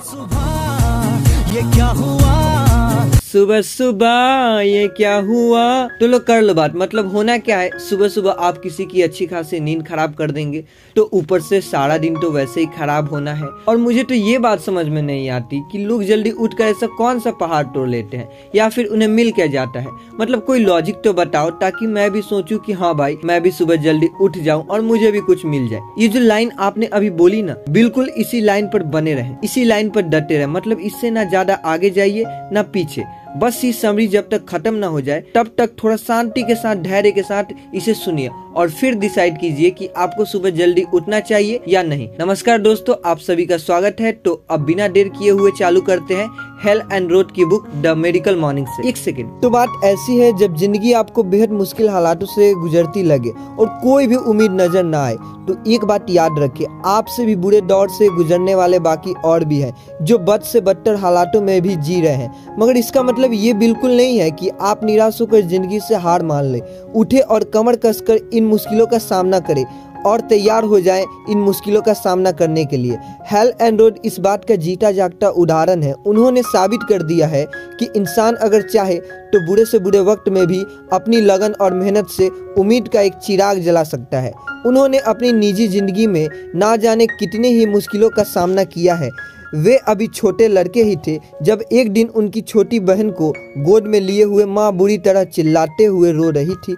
सुबह सुबह ये क्या हुआ। तो लो कर लो बात, मतलब होना क्या है, सुबह सुबह आप किसी की अच्छी खासी नींद खराब कर देंगे तो ऊपर से सारा दिन तो वैसे ही खराब होना है। और मुझे तो ये बात समझ में नहीं आती कि लोग जल्दी उठकर ऐसा कौन सा पहाड़ तोड़ लेते हैं, या फिर उन्हें मिल क्या जाता है। मतलब कोई लॉजिक तो बताओ ताकि मैं भी सोचूं कि हाँ भाई मैं भी सुबह जल्दी उठ जाऊं और मुझे भी कुछ मिल जाए। ये जो लाइन आपने अभी बोली ना, बिल्कुल इसी लाइन पर बने रहे, इसी लाइन पर डटे रहे। मतलब इससे ना ज्यादा आगे जाइए ना पीछे, बस ये समरी जब तक खत्म ना हो जाए तब तक थोड़ा शांति के साथ, धैर्य के साथ इसे सुनिए और फिर डिसाइड कीजिए कि आपको सुबह जल्दी उठना चाहिए या नहीं। नमस्कार दोस्तों, आप सभी का स्वागत है। तो अब बिना देर किए हुए चालू करते हैं हेल एंड रोड की बुक द मेडिकल मॉर्निंग से। एक सेकंड। तो बात ऐसी है, जब जिंदगी आपको बेहद मुश्किल हालातों से गुजरती लगे और कोई भी उम्मीद नजर ना आए, तो एक बात याद रखिए, आपसे भी बुरे दौर से गुजरने वाले बाकी और भी हैं जो बद से बदतर हालातों में भी जी रहे हैं। मगर इसका मतलब ये बिल्कुल नहीं है कि आप निराश होकर जिंदगी से हार मान लें। उठे और कमर कसकर इन मुश्किलों का सामना करें और तैयार हो जाएं इन मुश्किलों का सामना करने के लिए। हेल एंड रोड इस बात का जीता जागता उदाहरण है। उन्होंने साबित कर दिया है कि इंसान अगर चाहे तो बुरे से बुरे वक्त में भी अपनी लगन और मेहनत से उम्मीद का एक चिराग जला सकता है। उन्होंने अपनी निजी जिंदगी में ना जाने कितने ही मुश्किलों का सामना किया है। वे अभी छोटे लड़के ही थे जब एक दिन उनकी छोटी बहन को गोद में लिए हुए माँ बुरी तरह चिल्लाते हुए रो रही थी।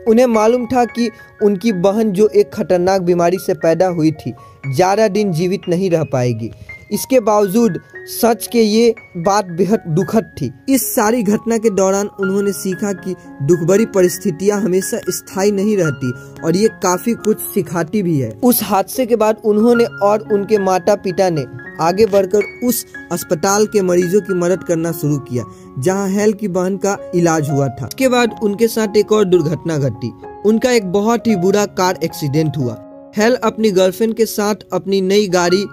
उन्हें मालूम था कि उनकी बहन, जो एक खतरनाक बीमारी से पैदा हुई थी, ज़्यादा दिन जीवित नहीं रह पाएगी। इसके बावजूद सच के ये बात बेहद दुखद थी। इस सारी घटना के दौरान उन्होंने सीखा कि दुखभरी परिस्थितियां हमेशा स्थायी नहीं रहती और ये काफी कुछ सिखाती भी है। उस हादसे के बाद उन्होंने और उनके माता पिता ने आगे बढ़कर उस अस्पताल के मरीजों की मदद करना शुरू किया जहां हेल की बहन का इलाज हुआ था। उसके बाद उनके साथ एक और दुर्घटना घटी। उनका एक बहुत ही बुरा कार एक्सीडेंट हुआ। हेल अपनी गर्लफ्रेंड के साथ अपनी नई गाड़ी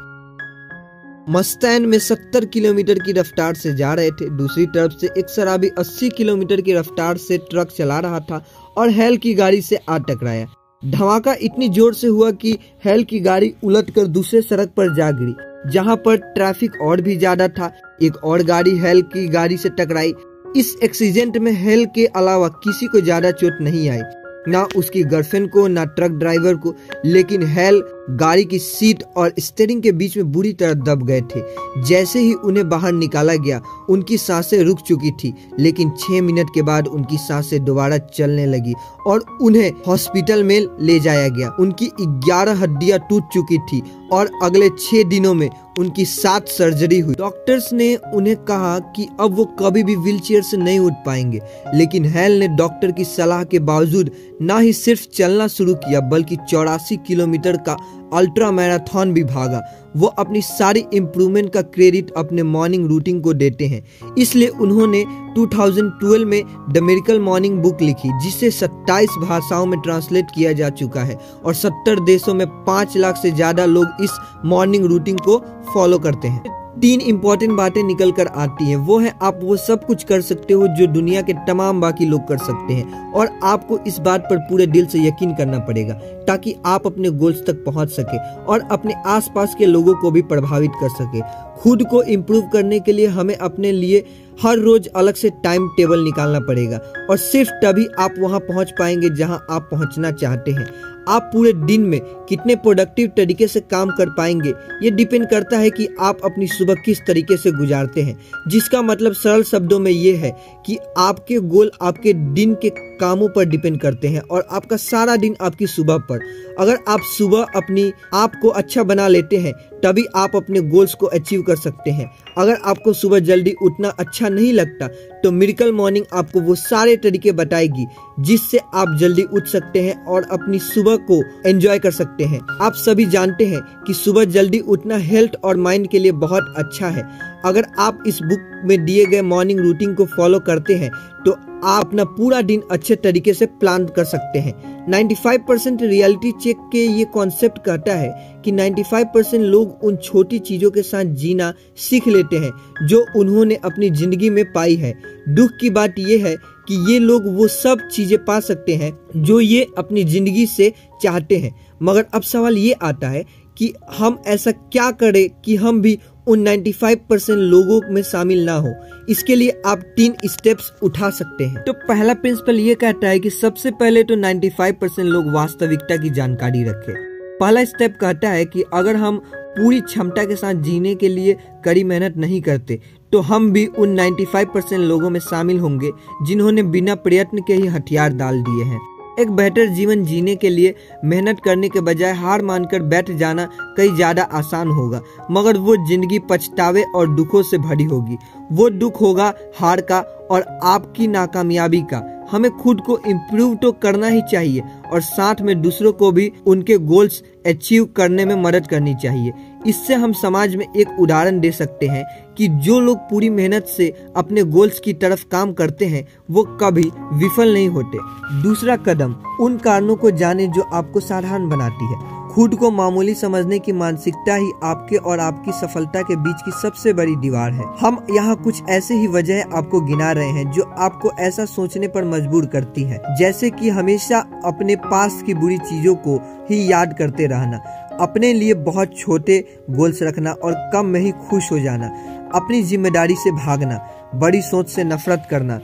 मस्टैंग में 70 किलोमीटर की रफ्तार से जा रहे थे। दूसरी तरफ से एक शराबी 80 किलोमीटर की रफ्तार से ट्रक चला रहा था और हेल की गाड़ी से आ टकराया। धमाका इतनी जोर से हुआ कि हेल की गाड़ी उलटकर दूसरे सड़क पर जा गिरी, जहां पर ट्रैफिक और भी ज्यादा था। एक और गाड़ी हेल की गाड़ी से टकराई। इस एक्सीडेंट में हेल के अलावा किसी को ज्यादा चोट नहीं आई, ना उसकी गर्लफ्रेंड को, ना ट्रक ड्राइवर को। लेकिन हेल गाड़ी की सीट और स्टीयरिंग के बीच में बुरी तरह दब गए थे। जैसे ही उन्हें बाहर निकाला गया, उनकी सांसें रुक चुकी थी, लेकिन 6 मिनट के बाद उनकी सांसें दोबारा चलने लगी और उन्हें हॉस्पिटल में ले जाया गया। उनकी 11 हड्डियां टूट चुकी थी और अगले 6 दिनों में उनकी 7 सर्जरी हुई। डॉक्टर्स ने उन्हें कहा कि अब वो कभी भी व्हीलचेयर से नहीं उठ पाएंगे, लेकिन हेल ने डॉक्टर की सलाह के बावजूद ना ही सिर्फ चलना शुरू किया बल्कि 84 किलोमीटर का अल्ट्रा मैराथन भी भागा। वो अपनी सारी इम्प्रूवमेंट का क्रेडिट अपने मॉर्निंग रूटीन को देते हैं। इसलिए उन्होंने 2012 में द मेडिकल मॉर्निंग बुक लिखी, जिसे 27 भाषाओं में ट्रांसलेट किया जा चुका है और 70 देशों में 5 लाख से ज्यादा लोग इस मॉर्निंग रूटीन को फॉलो करते हैं। 3 इंपॉर्टेंट बातें निकल कर आती हैं। वो है, आप वो सब कुछ कर सकते हो जो दुनिया के तमाम बाकी लोग कर सकते हैं, और आपको इस बात पर पूरे दिल से यकीन करना पड़ेगा ताकि आप अपने गोल्स तक पहुंच सके और अपने आसपास के लोगों को भी प्रभावित कर सके। खुद को इम्प्रूव करने के लिए हमें अपने लिए हर रोज अलग से टाइम टेबल निकालना पड़ेगा और सिर्फ तभी आप वहां पहुंच पाएंगे जहां आप पहुंचना चाहते हैं। आप पूरे दिन में कितने प्रोडक्टिव तरीके से काम कर पाएंगे, ये डिपेंड करता है कि आप अपनी सुबह किस तरीके से गुजारते हैं। जिसका मतलब सरल शब्दों में ये है कि आपके गोल आपके दिन के कामों पर डिपेंड करते हैं और आपका सारा दिन आपकी सुबह पर। अगर आप सुबह अपनी आप को अच्छा बना लेते हैं तभी आप अपने गोल्स को अचीव कर सकते हैं। अगर आपको सुबह जल्दी उठना अच्छा नहीं लगता तो मेडिकल मॉर्निंग आपको वो सारे तरीके बताएगी जिससे आप जल्दी उठ सकते हैं और अपनी सुबह को एंजॉय कर सकते हैं। आप सभी जानते हैं कि सुबह जल्दी उठना हेल्थ और माइंड के लिए बहुत अच्छा है। अगर आप इस बुक में दिए गए मॉर्निंग रूटीन को फॉलो करते हैं तो आप अपना पूरा दिन अच्छे तरीके से प्लान कर सकते हैं। 95% रियलिटी चेक के ये कॉन्सेप्ट कहता है कि 95% लोग उन छोटी चीजों के साथ जीना सीख लेते हैं जो उन्होंने अपनी जिंदगी में पाई है। दुख की बात यह है कि ये लोग वो सब चीजें पा सकते हैं जो ये अपनी जिंदगी से चाहते हैं, मगर अब सवाल ये आता है कि हम ऐसा क्या करें कि हम भी उन 95% लोगों में शामिल ना हो, इसके लिए आप 3 स्टेप्स उठा सकते हैं। तो पहला प्रिंसिपल ये कहता है कि सबसे पहले तो 95% लोग वास्तविकता की जानकारी रखें। पहला स्टेप कहता है कि अगर हम पूरी क्षमता के साथ जीने के लिए कड़ी मेहनत नहीं करते तो हम भी उन 95% लोगों में शामिल होंगे जिन्होंने बिना प्रयत्न के ही हथियार डाल दिए हैं। एक बेहतर जीवन जीने के लिए मेहनत करने के बजाय हार मानकर बैठ जाना कहीं ज़्यादा आसान होगा, मगर वो जिंदगी पछतावे और दुखों से भरी होगी। वो दुख होगा हार का और आपकी नाकामयाबी का। हमें खुद को इम्प्रूव तो करना ही चाहिए और साथ में दूसरों को भी उनके गोल्स अचीव करने में मदद करनी चाहिए। इससे हम समाज में एक उदाहरण दे सकते हैं कि जो लोग पूरी मेहनत से अपने गोल्स की तरफ काम करते हैं वो कभी विफल नहीं होते। दूसरा कदम, उन कारणों को जाने जो आपको साधारण बनाती है। खुद को मामूली समझने की मानसिकता ही आपके और आपकी सफलता के बीच की सबसे बड़ी दीवार है। हम यहाँ कुछ ऐसे ही वजह आपको गिना रहे हैं जो आपको ऐसा सोचने पर मजबूर करती है, जैसे कि हमेशा अपने पास की बुरी चीजों को ही याद करते रहना, अपने लिए बहुत छोटे गोल्स रखना और कम में ही खुश हो जाना, अपनी जिम्मेदारी से भागना, बड़ी सोच से नफरत करना,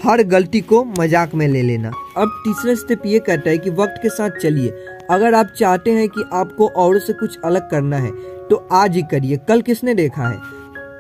हर गलती को मजाक में ले लेना। अब तीसरा स्टेप ये कहता है कि वक्त के साथ चलिए। अगर आप चाहते हैं कि आपको औरों से कुछ अलग करना है तो आज ही करिए। कल किसने देखा है?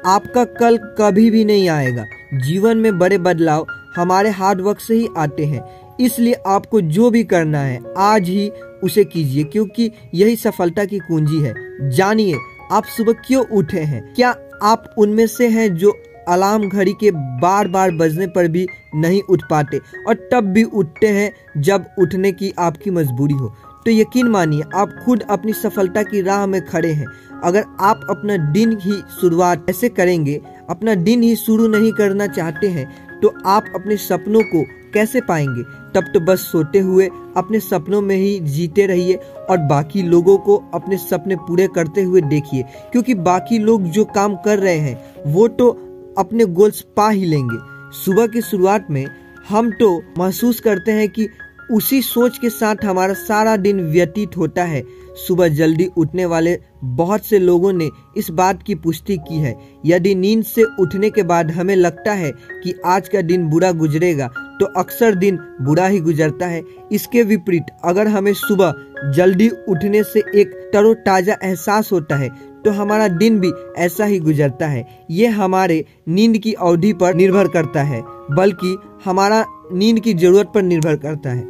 आपका कल कभी भी नहीं आएगा। जीवन में बड़े बदलाव हमारे हार्ड वर्क से ही आते हैं, इसलिए आपको जो भी करना है आज ही उसे कीजिए, क्योंकि यही सफलता की कुंजी है। जानिए आप सुबह क्यों उठे हैं। क्या आप उनमें से हैं जो अलार्म घड़ी के बार बार बजने पर भी नहीं उठ पाते और तब भी उठते हैं जब उठने की आपकी मजबूरी हो? तो यकीन मानिए आप खुद अपनी सफलता की राह में खड़े हैं। अगर आप अपना दिन ही शुरुआत ऐसे करेंगे, अपना दिन ही शुरू नहीं करना चाहते हैं तो आप अपने सपनों को कैसे पाएंगे? तब तो बस सोते हुए अपने सपनों में ही जीते रहिए और बाकी लोगों को अपने सपने पूरे करते हुए देखिए, क्योंकि बाकी लोग जो काम कर रहे हैं वो तो अपने गोल्स पा ही लेंगे। सुबह की शुरुआत में हम तो महसूस करते हैं कि उसी सोच के साथ हमारा सारा दिन व्यतीत होता है। सुबह जल्दी उठने वाले बहुत से लोगों ने इस बात की पुष्टि की है। यदि नींद से उठने के बाद हमें लगता है कि आज का दिन बुरा गुजरेगा तो अक्सर दिन बुरा ही गुजरता है। इसके विपरीत अगर हमें सुबह जल्दी उठने से एक तरोताजा एहसास होता है तो हमारा दिन भी ऐसा ही गुजरता है। ये हमारे नींद की अवधि पर निर्भर करता है, बल्कि हमारा नींद की जरूरत पर निर्भर करता है।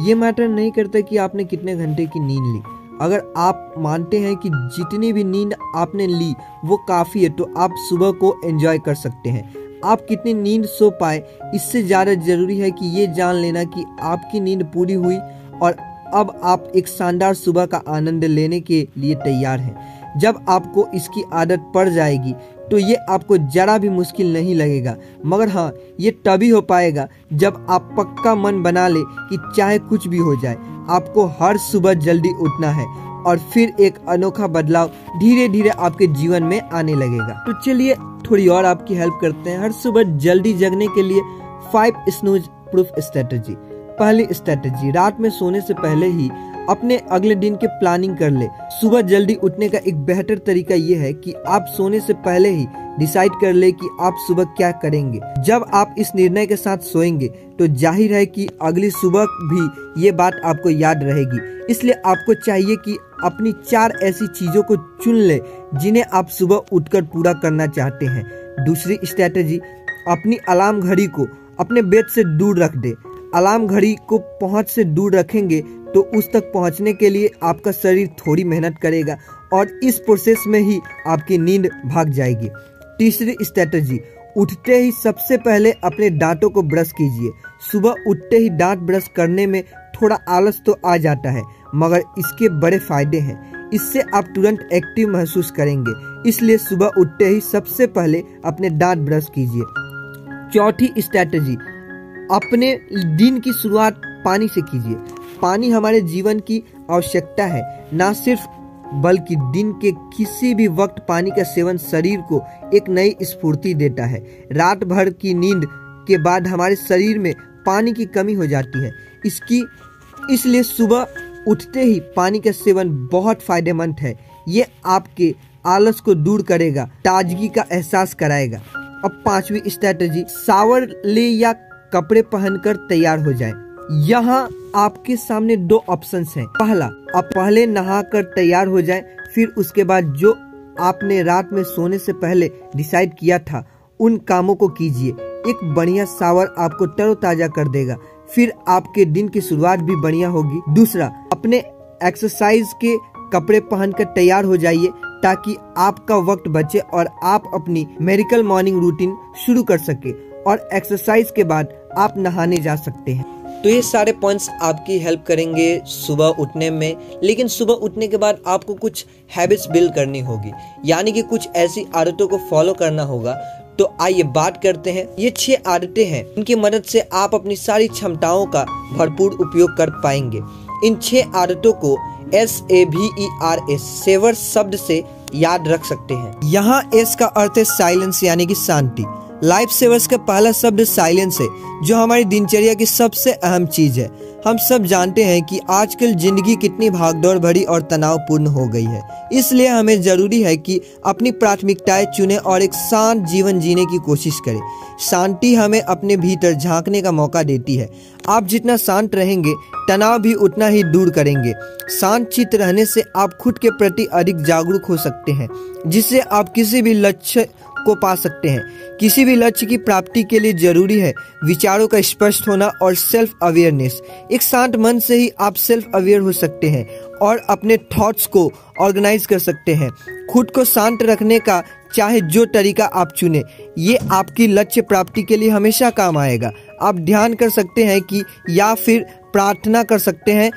ये मैटर नहीं करता कि आपने कितने घंटे की नींद ली। अगर आप मानते हैं कि जितनी भी नींद आपने ली वो काफ़ी है तो आप सुबह को एंजॉय कर सकते हैं। आप कितनी नींद सो पाए इससे ज़्यादा ज़रूरी है कि ये जान लेना कि आपकी नींद पूरी हुई और अब आप एक शानदार सुबह का आनंद लेने के लिए तैयार हैं। जब आपको इसकी आदत पड़ जाएगी तो ये आपको जरा भी मुश्किल नहीं लगेगा, मगर हाँ ये तभी हो पाएगा जब आप पक्का मन बना ले कि चाहे कुछ भी हो जाए आपको हर सुबह जल्दी उठना है और फिर एक अनोखा बदलाव धीरे धीरे आपके जीवन में आने लगेगा। तो चलिए थोड़ी और आपकी हेल्प करते हैं। हर सुबह जल्दी जगने के लिए 5 स्नूज प्रूफ स्ट्रेटजी। पहली स्ट्रेटजी, रात में सोने से पहले ही अपने अगले दिन के प्लानिंग कर ले। सुबह जल्दी उठने का एक बेहतर तरीका ये है कि आप सोने से पहले ही डिसाइड कर ले कि आप सुबह क्या करेंगे। जब आप इस निर्णय के साथ सोएंगे तो जाहिर है कि अगली सुबह भी ये बात आपको याद रहेगी। इसलिए आपको चाहिए कि अपनी 4 ऐसी चीजों को चुन ले जिन्हें आप सुबह उठकर पूरा करना चाहते हैं। दूसरी स्ट्रेटजी, अपनी अलार्म घड़ी को अपने बेड से दूर रख दे। अलार्म घड़ी को पहुंच से दूर रखेंगे तो उस तक पहुंचने के लिए आपका शरीर थोड़ी मेहनत करेगा और इस प्रोसेस में ही आपकी नींद भाग जाएगी। तीसरी स्ट्रेटजी, उठते ही सबसे पहले अपने दांतों को ब्रश कीजिए। सुबह उठते ही दांत ब्रश करने में थोड़ा आलस तो आ जाता है, मगर इसके बड़े फायदे हैं। इससे आप तुरंत एक्टिव महसूस करेंगे, इसलिए सुबह उठते ही सबसे पहले अपने दांत ब्रश कीजिए। चौथी स्ट्रेटजी, अपने दिन की शुरुआत पानी से कीजिए। पानी हमारे जीवन की आवश्यकता है, ना सिर्फ बल्कि दिन के किसी भी वक्त पानी का सेवन शरीर को एक नई स्फूर्ति देता है। रात भर की नींद के बाद हमारे शरीर में पानी की कमी हो जाती है, इसलिए सुबह उठते ही पानी का सेवन बहुत फायदेमंद है। ये आपके आलस को दूर करेगा, ताजगी का एहसास कराएगा। अब 5वीं स्ट्रैटेजी, शावर ले या कपड़े पहनकर तैयार हो जाए। यहाँ आपके सामने 2 ऑप्शंस हैं। पहला, आप पहले नहाकर तैयार हो जाएं, फिर उसके बाद जो आपने रात में सोने से पहले डिसाइड किया था उन कामों को कीजिए। एक बढ़िया शावर आपको तरोताजा कर देगा, फिर आपके दिन की शुरुआत भी बढ़िया होगी। दूसरा, अपने एक्सरसाइज के कपड़े पहनकर तैयार हो जाइए ताकि आपका वक्त बचे और आप अपनी मेडिकल मॉर्निंग रूटीन शुरू कर सके और एक्सरसाइज के बाद आप नहाने जा सकते हैं। तो ये सारे पॉइंट्स आपकी हेल्प करेंगे सुबह उठने में, लेकिन सुबह उठने के बाद आपको कुछ हैबिट्स बिल्ड करनी होगी, यानी कि कुछ ऐसी आदतों को फॉलो करना होगा। तो आइए बात करते हैं। ये 6 आदतें हैं, इनकी मदद से आप अपनी सारी क्षमताओं का भरपूर उपयोग कर पाएंगे। इन 6 आदतों को SAVERS सेवर शब्द से याद रख सकते हैं। यहाँ S का अर्थ है साइलेंस, यानी कि शांति। लाइफ सेवर्स का पहला शब्द साइलेंस है, जो हमारी दिनचर्या की सबसे अहम चीज है। हम सब जानते हैं कि आजकल जिंदगी कितनी भागदौड़ भरी और तनावपूर्ण हो गई है, इसलिए हमें जरूरी है कि अपनी प्राथमिकताएं चुनें और एक शांत जीवन जीने की कोशिश करें। शांति हमें अपने भीतर झांकने का मौका देती है। आप जितना शांत रहेंगे, तनाव भी उतना ही दूर करेंगे। शांत चित्त रहने से आप खुद के प्रति अधिक जागरूक हो सकते हैं, जिससे आप किसी भी लक्ष्य को पा सकते हैं। किसी भी लक्ष्य की प्राप्ति के लिए जरूरी है विचारों का स्पष्ट होना और सेल्फ अवेयरनेस। एक शांत मन से ही आप सेल्फ अवेयर हो सकते हैं और अपने थॉट्स को ऑर्गेनाइज कर सकते हैं। खुद को शांत रखने का चाहे जो तरीका आप चुने, ये आपकी लक्ष्य प्राप्ति के लिए हमेशा काम आएगा। आप ध्यान कर सकते हैं कि या फिर प्रार्थना कर सकते हैं,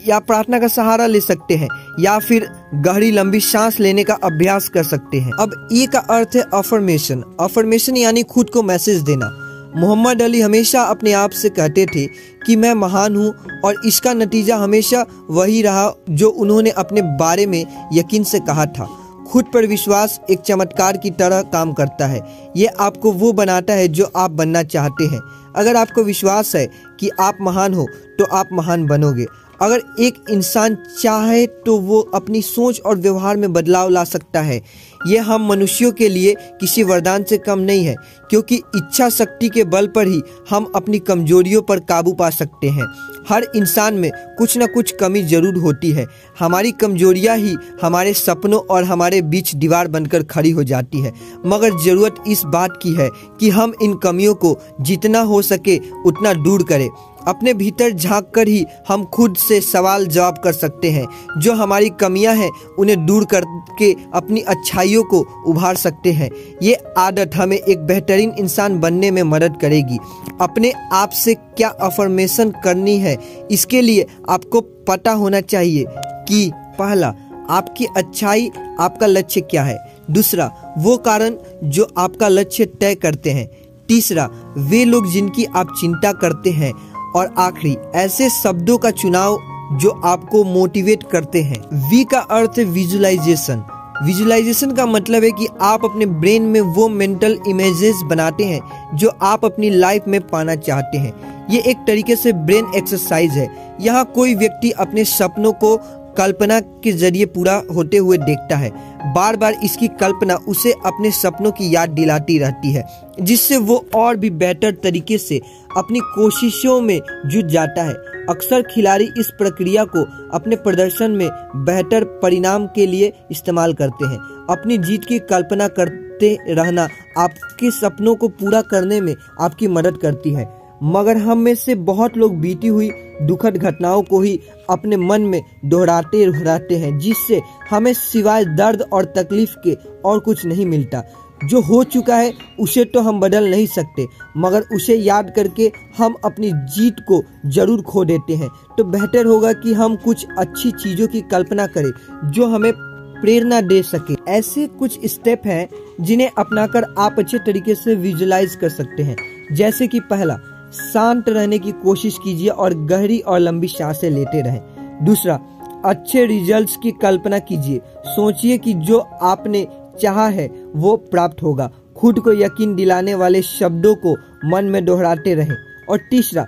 या प्रार्थना का सहारा ले सकते हैं, या फिर गहरी लंबी सांस लेने का अभ्यास कर सकते हैं। अब E का अर्थ है अफर्मेशन। अफर्मेशन यानी खुद को मैसेज देना। मोहम्मद अली हमेशा अपने आप से कहते थे कि मैं महान हूँ, और इसका नतीजा हमेशा वही रहा जो उन्होंने अपने बारे में यकीन से कहा था। खुद पर विश्वास एक चमत्कार की तरह काम करता है। ये आपको वो बनाता है जो आप बनना चाहते हैं। अगर आपको विश्वास है कि आप महान हो तो आप महान बनोगे। अगर एक इंसान चाहे तो वो अपनी सोच और व्यवहार में बदलाव ला सकता है। ये हम मनुष्यों के लिए किसी वरदान से कम नहीं है, क्योंकि इच्छा शक्ति के बल पर ही हम अपनी कमजोरियों पर काबू पा सकते हैं। हर इंसान में कुछ न कुछ कमी जरूर होती है। हमारी कमजोरियां ही हमारे सपनों और हमारे बीच दीवार बनकर खड़ी हो जाती है। मगर ज़रूरत इस बात की है कि हम इन कमियों को जितना हो सके उतना दूर करें। अपने भीतर झांक कर ही हम खुद से सवाल जवाब कर सकते हैं। जो हमारी कमियां हैं उन्हें दूर करके अपनी अच्छाइयों को उभार सकते हैं। ये आदत हमें एक बेहतरीन इंसान बनने में मदद करेगी। अपने आप से क्या अफर्मेशन करनी है, इसके लिए आपको पता होना चाहिए कि पहला, आपकी अच्छाई आपका लक्ष्य क्या है। दूसरा, वो कारण जो आपका लक्ष्य तय करते हैं। तीसरा, वे लोग जिनकी आप चिंता करते हैं। और आखिरी, ऐसे शब्दों का चुनाव जो आपको मोटिवेट करते हैं। वी का अर्थ है विजुअलाइजेशन। विजुअलाइजेशन का मतलब है कि आप अपने ब्रेन में वो मेंटल इमेजेस बनाते हैं जो आप अपनी लाइफ में पाना चाहते हैं। ये एक तरीके से ब्रेन एक्सरसाइज है। यहाँ कोई व्यक्ति अपने सपनों को कल्पना के जरिए पूरा होते हुए देखता है। बार बार इसकी कल्पना उसे अपने सपनों की याद दिलाती रहती है, जिससे वो और भी बेहतर तरीके से अपनी कोशिशों में जुट जाता है। अक्सर खिलाड़ी इस प्रक्रिया को अपने प्रदर्शन में बेहतर परिणाम के लिए इस्तेमाल करते हैं। अपनी जीत की कल्पना करते रहना आपके सपनों को पूरा करने में आपकी मदद करती है। मगर हम में से बहुत लोग बीती हुई दुखद घटनाओं को ही अपने मन में दोहराते रहते हैं, जिससे हमें सिवाय दर्द और तकलीफ के और कुछ नहीं मिलता। जो हो चुका है उसे तो हम बदल नहीं सकते, मगर उसे याद करके हम अपनी जीत को जरूर खो देते हैं। तो बेहतर होगा कि हम कुछ अच्छी चीज़ों की कल्पना करें जो हमें प्रेरणा दे सके। ऐसे कुछ स्टेप हैं जिन्हें अपनाकर आप अच्छे तरीके से विजुअलाइज कर सकते हैं। जैसे कि पहला, शांत रहने की कोशिश कीजिए और गहरी और लंबी सांसें लेते रहें। दूसरा, अच्छे रिजल्ट्स की कल्पना कीजिए। सोचिए कि जो आपने चाहा है वो प्राप्त होगा। खुद को यकीन दिलाने वाले शब्दों को मन में दोहराते रहें। और तीसरा,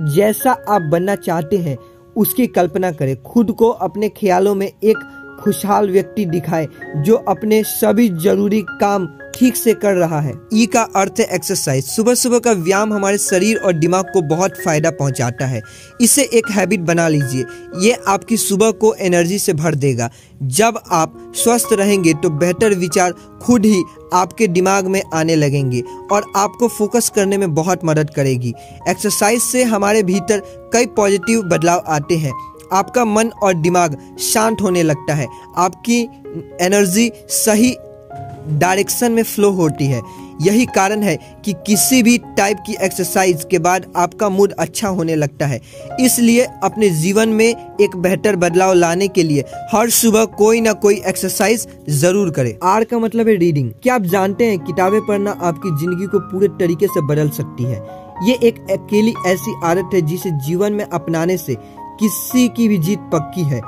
जैसा आप बनना चाहते हैं उसकी कल्पना करें। खुद को अपने ख्यालों में एक खुशहाल व्यक्ति दिखाए जो अपने सभी जरूरी काम ठीक से कर रहा है। ई का अर्थ है एक्सरसाइज। सुबह सुबह का व्यायाम हमारे शरीर और दिमाग को बहुत फायदा पहुंचाता है। इसे एक हैबिट बना लीजिए। ये आपकी सुबह को एनर्जी से भर देगा। जब आप स्वस्थ रहेंगे तो बेहतर विचार खुद ही आपके दिमाग में आने लगेंगे और आपको फोकस करने में बहुत मदद करेगी। एक्सरसाइज से हमारे भीतर कई पॉजिटिव बदलाव आते हैं। आपका मन और दिमाग शांत होने लगता है। आपकी एनर्जी सही डायरेक्शन में फ्लो होती है। यही कारण है कि किसी भी टाइप की एक्सरसाइज के बाद आपका मूड अच्छा होने लगता है। इसलिए अपने जीवन में एक बेहतर बदलाव लाने के लिए हर सुबह कोई ना कोई एक्सरसाइज जरूर करें। आर का मतलब है रीडिंग। क्या आप जानते हैं किताबें पढ़ना आपकी जिंदगी को पूरे तरीके से बदल सकती है। ये एक अकेली ऐसी आदत है जिसे जीवन में अपनाने से किसी की भी जीत पक्की है।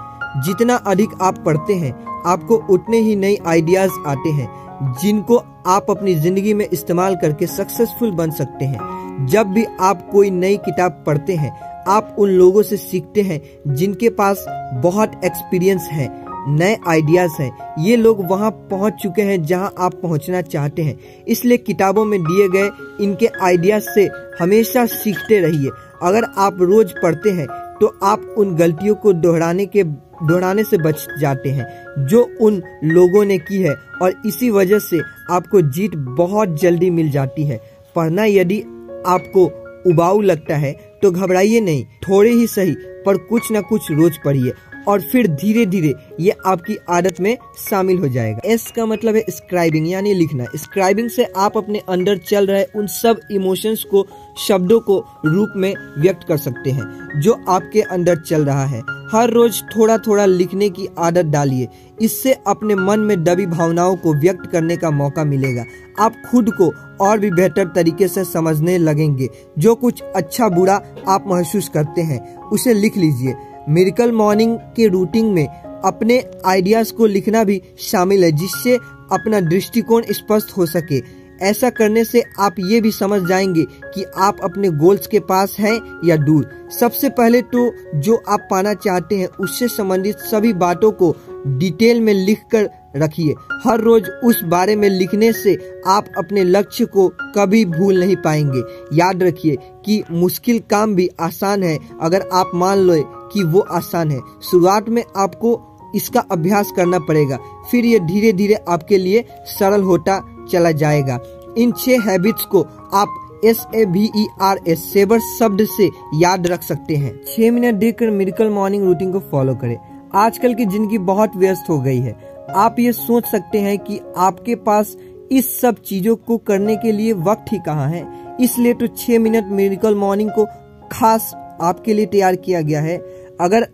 जितना अधिक आप पढ़ते हैं आपको उतने ही नए आइडियाज आते हैं जिनको आप अपनी जिंदगी में इस्तेमाल करके सक्सेसफुल बन सकते हैं। जब भी आप कोई नई किताब पढ़ते हैं आप उन लोगों से सीखते हैं जिनके पास बहुत एक्सपीरियंस है, नए आइडियाज हैं। ये लोग वहां पहुंच चुके हैं जहां आप पहुंचना चाहते हैं। इसलिए किताबों में दिए गए इनके आइडियाज से हमेशा सीखते रहिए। अगर आप रोज पढ़ते हैं तो आप उन गलतियों को दोहराने से बच जाते हैं जो उन लोगों ने की है और इसी वजह से आपको जीत बहुत जल्दी मिल जाती है। पढ़ना यदि आपको उबाऊ लगता है तो घबराइए नहीं, थोड़े ही सही पर कुछ ना कुछ रोज पढ़िए और फिर धीरे धीरे ये आपकी आदत में शामिल हो जाएगा। एस का मतलब है स्क्राइबिंग यानी लिखना। स्क्राइबिंग से आप अपने अंदर चल रहे उन सब इमोशंस को शब्दों को रूप में व्यक्त कर सकते हैं जो आपके अंदर चल रहा है। हर रोज थोड़ा थोड़ा लिखने की आदत डालिए। इससे अपने मन में दबी भावनाओं को व्यक्त करने का मौका मिलेगा। आप खुद को और भी बेहतर तरीके से समझने लगेंगे। जो कुछ अच्छा बुरा आप महसूस करते हैं उसे लिख लीजिए। मिरेकल मॉर्निंग के रूटीन में अपने आइडियाज को लिखना भी शामिल है जिससे अपना दृष्टिकोण स्पष्ट हो सके। ऐसा करने से आप ये भी समझ जाएंगे कि आप अपने गोल्स के पास हैं या दूर। सबसे पहले तो जो आप पाना चाहते हैं उससे संबंधित सभी बातों को डिटेल में लिख कर रखिए। हर रोज उस बारे में लिखने से आप अपने लक्ष्य को कभी भूल नहीं पाएंगे। याद रखिए कि मुश्किल काम भी आसान है अगर आप मान लो कि वो आसान है। शुरुआत में आपको इसका अभ्यास करना पड़ेगा, फिर ये धीरे धीरे आपके लिए सरल होता चला जाएगा। इन 6 हैबिट्स को आप SAVERS सेवर शब्द से याद रख सकते हैं। 6 मिनट देकर मिरेकल मॉर्निंग रूटीन को फॉलो करें। आजकल की जिंदगी बहुत व्यस्त हो गई है। आप ये सोच सकते हैं कि आपके पास इस सब चीजों को करने के लिए वक्त ही कहाँ है। इसलिए तो 6 मिनट मिरेकल मॉर्निंग को खास आपके लिए तैयार किया गया है। अगर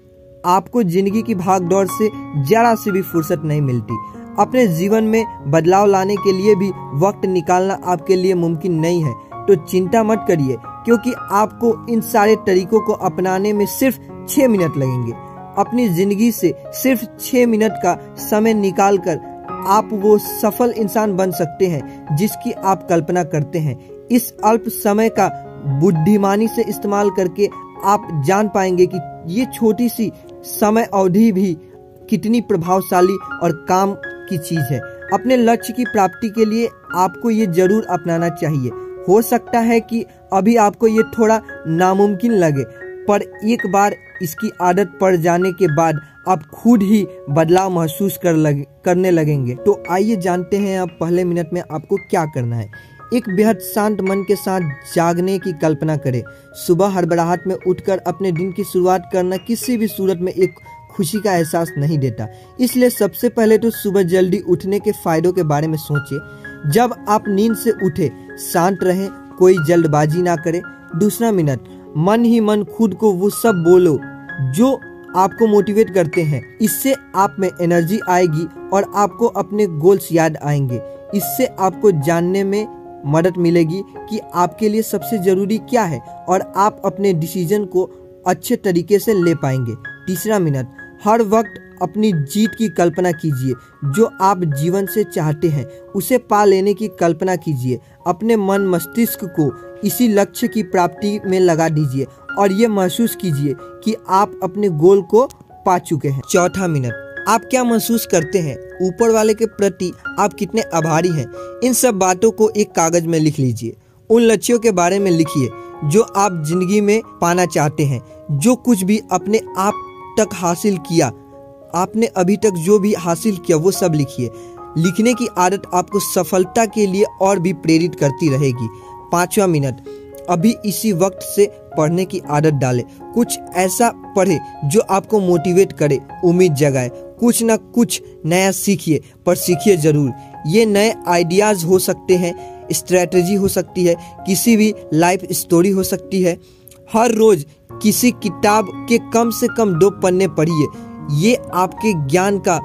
आपको जिंदगी की भागदौड़ से जरा सी भी फुर्सत नहीं मिलती, अपने जीवन में बदलाव लाने के लिए भी वक्त निकालना आपके लिए मुमकिन नहीं है, तो चिंता मत करिए क्योंकि आपको इन सारे तरीकों को अपनाने में सिर्फ 6 मिनट लगेंगे। अपनी जिंदगी से सिर्फ 6 मिनट का समय निकालकर आप वो सफल इंसान बन सकते हैं जिसकी आप कल्पना करते हैं। इस अल्प समय का बुद्धिमानी से इस्तेमाल करके आप जान पाएंगे कि ये छोटी सी समय अवधि भी कितनी प्रभावशाली और काम की चीज है। अपने लक्ष्य की प्राप्ति के लिए आपको ये जरूर अपनाना चाहिए। हो सकता है कि अभी आपको ये थोड़ा नामुमकिन लगे, पर एक बार इसकी आदत पड़ जाने के बाद आप खुद ही बदलाव महसूस करने लगेंगे। तो आइए जानते हैं अब पहले मिनट में आपको क्या करना है। एक बेहद शांत मन के साथ जागने की कल्पना करें। सुबह हड़बड़ाहट में उठकर अपने दिन की शुरुआत करना किसी भी सूरत में एक खुशी का एहसास नहीं देता। इसलिए सबसे पहले तो सुबह जल्दी उठने के फायदों के बारे में सोचें। जब आप नींद से उठे शांत रहें, कोई जल्दबाजी ना करें। दूसरा मिनट, मन ही मन खुद को वो सब बोलो जो आपको मोटिवेट करते हैं। इससे आप में एनर्जी आएगी और आपको अपने गोल्स याद आएंगे। इससे आपको जानने में मदद मिलेगी कि आपके लिए सबसे जरूरी क्या है और आप अपने डिसीजन को अच्छे तरीके से ले पाएंगे। तीसरा मिनट, हर वक्त अपनी जीत की कल्पना कीजिए। जो आप जीवन से चाहते हैं उसे पा लेने की कल्पना कीजिए। अपने मन मस्तिष्क को इसी लक्ष्य की प्राप्ति में लगा दीजिए और ये महसूस कीजिए कि आप अपने गोल को पा चुके हैं। चौथा मिनट, आप क्या महसूस करते हैं, ऊपर वाले के प्रति आप कितने आभारी हैं, इन सब बातों को एक कागज में लिख लीजिए। उन लक्ष्यों के बारे में लिखिए जो आप जिंदगी में पाना चाहते हैं। जो कुछ भी अपने आप तक हासिल किया, आपने अभी तक जो भी हासिल किया वो सब लिखिए। लिखने की आदत आपको सफलता के लिए और भी प्रेरित करती रहेगी। 5वां मिनट, अभी इसी वक्त से पढ़ने की आदत डालें। कुछ ऐसा पढ़े जो आपको मोटिवेट करे, उम्मीद जगाए। कुछ ना कुछ नया सीखिए, पर सीखिए जरूर। ये नए आइडियाज़ हो सकते हैं, स्ट्रेटजी हो सकती है, किसी भी लाइफ स्टोरी हो सकती है। हर रोज किसी किताब के कम से कम 2 पन्ने पढ़िए। ये आपके ज्ञान का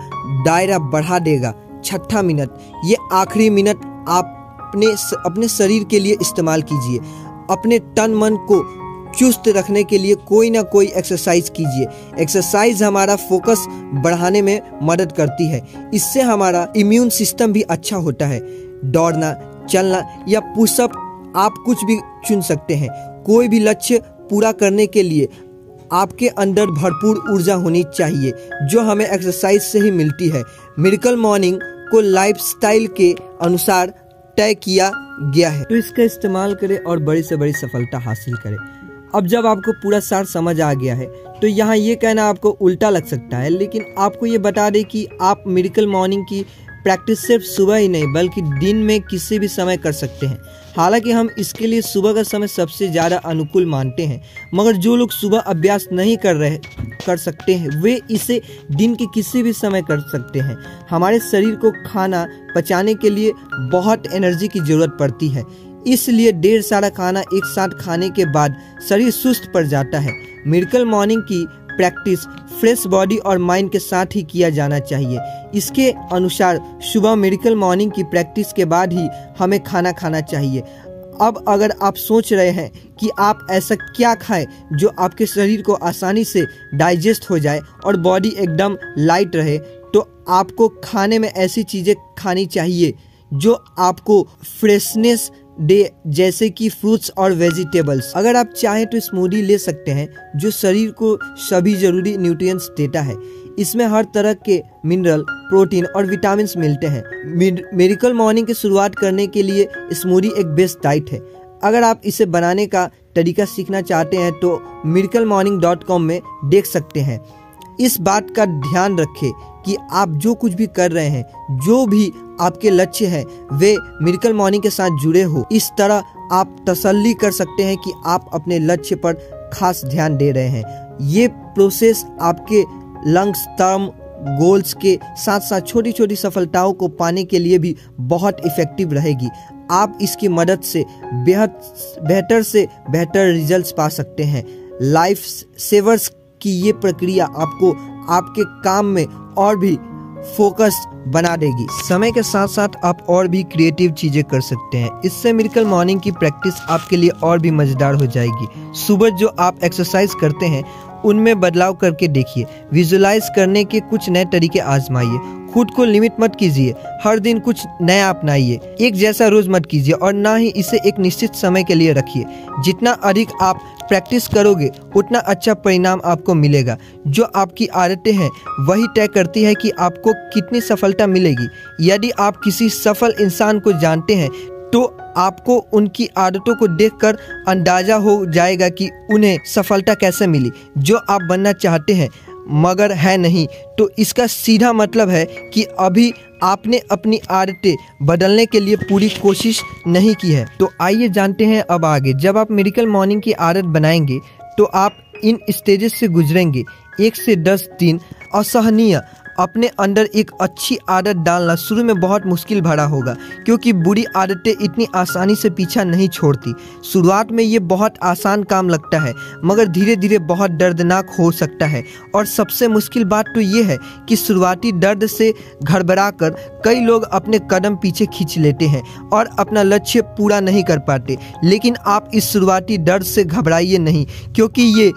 दायरा बढ़ा देगा। 6वां मिनट, ये आखिरी मिनट आप अपने शरीर के लिए इस्तेमाल कीजिए। अपने तन मन को चुस्त रखने के लिए कोई ना कोई एक्सरसाइज कीजिए। एक्सरसाइज हमारा फोकस बढ़ाने में मदद करती है। इससे हमारा इम्यून सिस्टम भी अच्छा होता है। दौड़ना, चलना या पुशअप, आप कुछ भी चुन सकते हैं। कोई भी लक्ष्य पूरा करने के लिए आपके अंदर भरपूर ऊर्जा होनी चाहिए, जो हमें एक्सरसाइज से ही मिलती है। मिरेकल मॉर्निंग को लाइफस्टाइल के अनुसार तय किया गया है, तो इसका इस्तेमाल करें और बड़ी से बड़ी सफलता हासिल करें। अब जब आपको पूरा सार समझ आ गया है तो यहाँ ये कहना आपको उल्टा लग सकता है, लेकिन आपको ये बता दें कि आप मिरेकल मॉर्निंग की प्रैक्टिस सिर्फ सुबह ही नहीं बल्कि दिन में किसी भी समय कर सकते हैं। हालांकि हम इसके लिए सुबह का समय सबसे ज़्यादा अनुकूल मानते हैं, मगर जो लोग सुबह अभ्यास नहीं कर सकते हैं वे इसे दिन के किसी भी समय कर सकते हैं। हमारे शरीर को खाना पचाने के लिए बहुत एनर्जी की ज़रूरत पड़ती है, इसलिए ढेर सारा खाना एक साथ खाने के बाद शरीर सुस्त पड़ जाता है। मिरेकल मॉर्निंग की प्रैक्टिस फ्रेश बॉडी और माइंड के साथ ही किया जाना चाहिए। इसके अनुसार सुबह मिरेकल मॉर्निंग की प्रैक्टिस के बाद ही हमें खाना खाना चाहिए। अब अगर आप सोच रहे हैं कि आप ऐसा क्या खाएं जो आपके शरीर को आसानी से डाइजेस्ट हो जाए और बॉडी एकदम लाइट रहे, तो आपको खाने में ऐसी चीज़ें खानी चाहिए जो आपको फ्रेशनेस दे, जैसे कि फ्रूट्स और वेजिटेबल्स। अगर आप चाहें तो स्मूदी ले सकते हैं जो शरीर को सभी जरूरी न्यूट्रिएंट्स देता है। इसमें हर तरह के मिनरल, प्रोटीन और विटामिन मिलते हैं। मिरेकल मॉर्निंग की शुरुआत करने के लिए स्मूदी एक बेस्ट डाइट है। अगर आप इसे बनाने का तरीका सीखना चाहते हैं तो miraclemorning.com में देख सकते हैं। इस बात का ध्यान रखें कि आप जो कुछ भी कर रहे हैं, जो भी आपके लक्ष्य हैं, वे मिरेकल मॉर्निंग के साथ जुड़े हो। इस तरह आप तसल्ली कर सकते हैं कि आप अपने लक्ष्य पर खास ध्यान दे रहे हैं। ये प्रोसेस आपके लॉन्ग टर्म गोल्स के साथ साथ छोटी छोटी सफलताओं को पाने के लिए भी बहुत इफेक्टिव रहेगी। आप इसकी मदद से बेहतर से बेहतर रिजल्ट्स पा सकते हैं। लाइफ सेवर्स की ये प्रक्रिया आपको आपके काम में और भी फोकस बना देगी। समय के साथ साथ आप और भी क्रिएटिव चीजें कर सकते हैं। इससे मिरेकल मॉर्निंग की प्रैक्टिस आपके लिए और भी मजेदार हो जाएगी। सुबह जो आप एक्सरसाइज करते हैं उनमें बदलाव करके देखिए। विजुलाइज करने के कुछ नए तरीके आजमाइए। खुद को लिमिट मत कीजिए, हर दिन कुछ नया अपनाइए। एक जैसा रोज मत कीजिए और ना ही इसे एक निश्चित समय के लिए रखिए। जितना अधिक आप प्रैक्टिस करोगे उतना अच्छा परिणाम आपको मिलेगा। जो आपकी आदतें हैं वही तय करती है कि आपको कितनी सफलता मिलेगी। यदि आप किसी सफल इंसान को जानते हैं तो आपको उनकी आदतों को देखकर अंदाजा हो जाएगा कि उन्हें सफलता कैसे मिली। जो आप बनना चाहते हैं मगर है नहीं, तो इसका सीधा मतलब है कि अभी आपने अपनी आदतें बदलने के लिए पूरी कोशिश नहीं की है। तो आइए जानते हैं अब आगे। जब आप मिरेकल मॉर्निंग की आदत बनाएंगे तो आप इन स्टेजेस से गुजरेंगे। 1 से 10 दिन असहनीय। अपने अंदर एक अच्छी आदत डालना शुरू में बहुत मुश्किल भरा होगा, क्योंकि बुरी आदतें इतनी आसानी से पीछा नहीं छोड़ती। शुरुआत में ये बहुत आसान काम लगता है, मगर धीरे धीरे बहुत दर्दनाक हो सकता है। और सबसे मुश्किल बात तो ये है कि शुरुआती दर्द से घबराकर कई लोग अपने कदम पीछे खींच लेते हैं और अपना लक्ष्य पूरा नहीं कर पाते। लेकिन आप इस शुरुआती दर्द से घबराइए नहीं, क्योंकि ये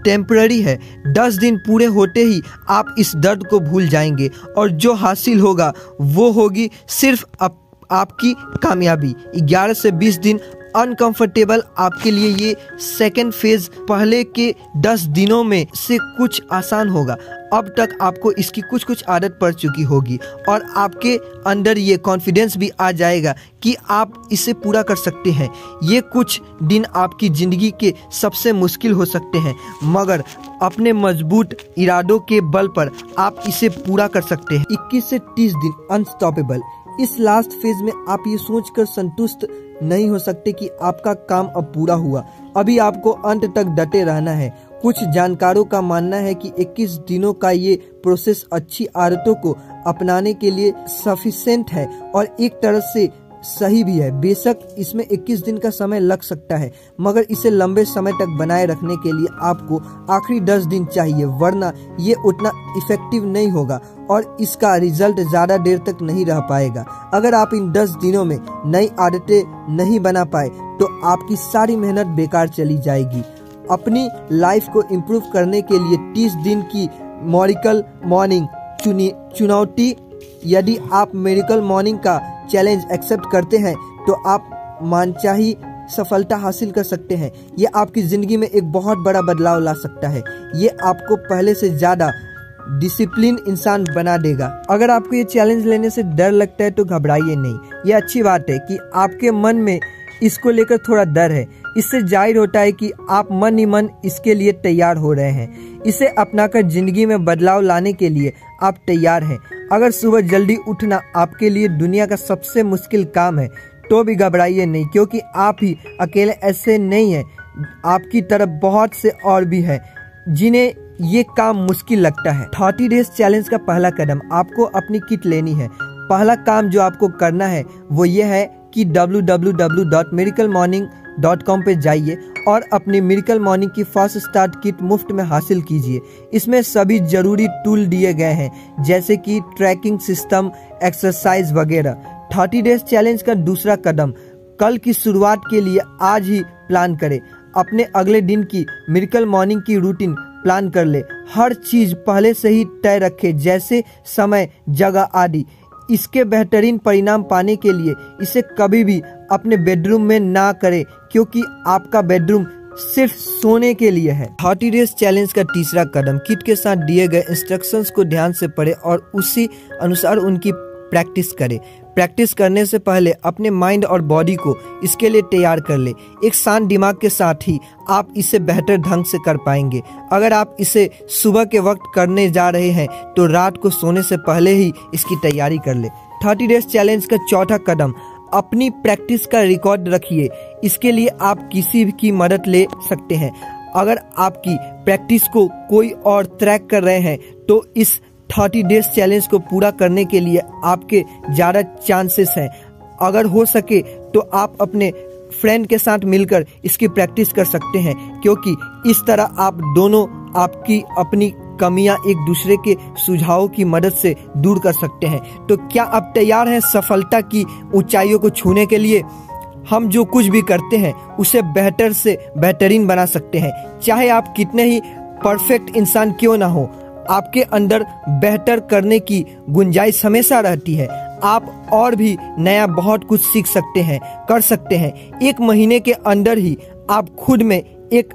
टेम्पररी है। 10 दिन पूरे होते ही आप इस दर्द को भूल जाएंगे और जो हासिल होगा वो होगी सिर्फ आपकी कामयाबी। 11 से 20 दिन अनकंफर्टेबल आपके लिए ये सेकेंड फेज पहले के 10 दिनों में से कुछ आसान होगा। अब तक आपको इसकी कुछ आदत पड़ चुकी होगी और आपके अंदर ये कॉन्फिडेंस भी आ जाएगा कि आप इसे पूरा कर सकते हैं। ये कुछ दिन आपकी ज़िंदगी के सबसे मुश्किल हो सकते हैं, मगर अपने मजबूत इरादों के बल पर आप इसे पूरा कर सकते हैं। 21 से 30 दिन अनस्टॉपेबल। इस लास्ट फेज में आप ये सोचकर संतुष्ट नहीं हो सकते कि आपका काम अब पूरा हुआ। अभी आपको अंत तक डटे रहना है। कुछ जानकारों का मानना है कि 21 दिनों का ये प्रोसेस अच्छी आदतों को अपनाने के लिए सफिशिएंट है और एक तरह से सही भी है। बेशक इसमें 21 दिन का समय लग सकता है, मगर इसे लंबे समय तक बनाए रखने के लिए आपको आखिरी 10 दिन चाहिए, वरना ये उतना इफेक्टिव नहीं होगा और इसका रिजल्ट ज़्यादा देर तक नहीं रह पाएगा। अगर आप इन 10 दिनों में नई आदतें नहीं बना पाए तो आपकी सारी मेहनत बेकार चली जाएगी। अपनी लाइफ को इम्प्रूव करने के लिए 30 दिन की मिरेकल मॉर्निंग चुनौती। यदि आप मिरेकल मॉर्निंग का चैलेंज एक्सेप्ट करते हैं तो आप मनचाही सफलता हासिल कर सकते हैं। ये आपकी ज़िंदगी में एक बहुत बड़ा बदलाव ला सकता है। ये आपको पहले से ज़्यादा डिसिप्लिन इंसान बना देगा। अगर आपको ये चैलेंज लेने से डर लगता है तो घबराइए नहीं। ये अच्छी बात है कि आपके मन में इसको लेकर थोड़ा डर है। इससे जाहिर होता है कि आप मन ही मन इसके लिए तैयार हो रहे हैं। इसे अपनाकर जिंदगी में बदलाव लाने के लिए आप तैयार हैं। अगर सुबह जल्दी उठना आपके लिए दुनिया का सबसे मुश्किल काम है तो भी घबराइए नहीं, क्योंकि आप ही अकेले ऐसे नहीं हैं। आपकी तरफ बहुत से और भी हैं जिन्हें ये काम मुश्किल लगता है। 30 डेज चैलेंज का पहला कदम, आपको अपनी किट लेनी है। पहला काम जो आपको करना है वो ये है कि www.miraclemorning.com पे जाइए और अपनी मिरेकल मॉर्निंग की फर्स्ट स्टार्ट किट मुफ्त में हासिल कीजिए। इसमें सभी जरूरी टूल दिए गए हैं, जैसे कि ट्रैकिंग सिस्टम, एक्सरसाइज वगैरह। 30 डेज चैलेंज का दूसरा कदम, कल की शुरुआत के लिए आज ही प्लान करें। अपने अगले दिन की मिरेकल मॉर्निंग की रूटीन प्लान कर ले। हर चीज पहले से ही तय रखे, जैसे समय, जगह आदि। इसके बेहतरीन परिणाम पाने के लिए इसे कभी भी अपने बेडरूम में ना करें, क्योंकि आपका बेडरूम सिर्फ सोने के लिए है। 30 डेज चैलेंज का तीसरा कदम, किट के साथ दिए गए इंस्ट्रक्शंस को ध्यान से पढ़ें और उसी अनुसार उनकी प्रैक्टिस करें। प्रैक्टिस करने से पहले अपने माइंड और बॉडी को इसके लिए तैयार कर ले। एक शांत दिमाग के साथ ही आप इसे बेहतर ढंग से कर पाएंगे। अगर आप इसे सुबह के वक्त करने जा रहे हैं तो रात को सोने से पहले ही इसकी तैयारी कर ले। 30 डेज चैलेंज का चौथा कदम, अपनी प्रैक्टिस का रिकॉर्ड रखिए। इसके लिए आप किसी की मदद ले सकते हैं। अगर आपकी प्रैक्टिस को कोई और ट्रैक कर रहे हैं तो इस 30 डेज चैलेंज को पूरा करने के लिए आपके ज़्यादा चांसेस हैं। अगर हो सके तो आप अपने फ्रेंड के साथ मिलकर इसकी प्रैक्टिस कर सकते हैं, क्योंकि इस तरह आप दोनों आपकी अपनी कमियां एक दूसरे के सुझावों की मदद से दूर कर सकते हैं। तो क्या आप तैयार हैं सफलता की ऊंचाइयों को छूने के लिए? हम जो कुछ भी करते हैं उसे बेहतर से बेहतरीन बना सकते हैं, चाहे आप कितने ही परफेक्ट इंसान क्यों ना हो। आपके अंदर बेहतर करने की गुंजाइश हमेशा रहती है। आप और भी नया बहुत कुछ सीख सकते हैं, कर सकते हैं। 1 महीने के अंदर ही आप खुद में एक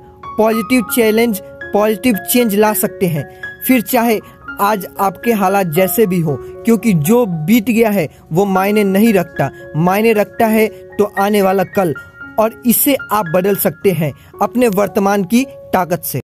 पॉजिटिव चेंज ला सकते हैं। फिर चाहे आज आपके हालात जैसे भी हो, क्योंकि जो बीत गया है वो मायने नहीं रखता। मायने रखता है तो आने वाला कल, और इसे आप बदल सकते हैं अपने वर्तमान की ताकत से।